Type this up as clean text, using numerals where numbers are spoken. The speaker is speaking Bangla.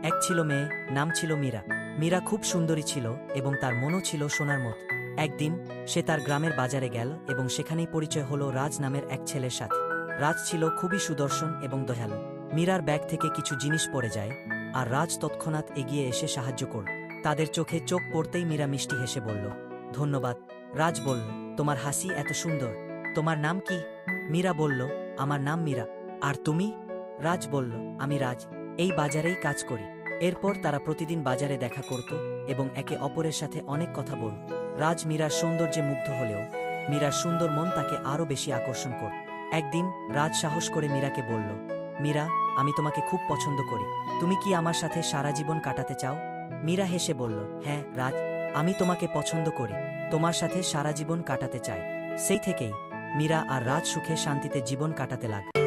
এক ছিল মেয়ে, নাম ছিল মীরা। মীরা খুব সুন্দরী ছিল এবং তার মনও ছিল সোনার মতো। একদিন সে তার গ্রামের বাজারে গেল এবং সেখানেই পরিচয় হলো রাজ নামের এক ছেলের সাথে। রাজ ছিল খুবই সুদর্শন এবং দয়ালু। মীরার ব্যাগ থেকে কিছু জিনিস পড়ে যায়, আর রাজ তৎক্ষণাৎ এগিয়ে এসে সাহায্য করল। তাদের চোখে চোখ পড়তেই মীরা মিষ্টি হেসে বলল, ধন্যবাদ। রাজ বলল, তোমার হাসি এত সুন্দর। তোমার নাম কি? মীরা বলল, আমার নাম মীরা। আর তুমি? রাজ বলল, আমি রাজ, এই বাজারেই কাজ করি। এরপর তারা প্রতিদিন বাজারে দেখা করত এবং একে অপরের সাথে অনেক কথা বলত। রাজ মীরার সৌন্দর্যে মুগ্ধ হলেও মীরার সুন্দর মন তাকে আরও বেশি আকর্ষণ করত। একদিন রাজ সাহস করে মীরাকে বলল, মীরা, আমি তোমাকে খুব পছন্দ করি। তুমি কি আমার সাথে সারা জীবন কাটাতে চাও? মীরা হেসে বলল, হ্যাঁ রাজ, আমি তোমাকে পছন্দ করি, তোমার সাথে সারা জীবন কাটাতে চাই। সেই থেকেই মীরা আর রাজ সুখে শান্তিতে জীবন কাটাতে লাগল।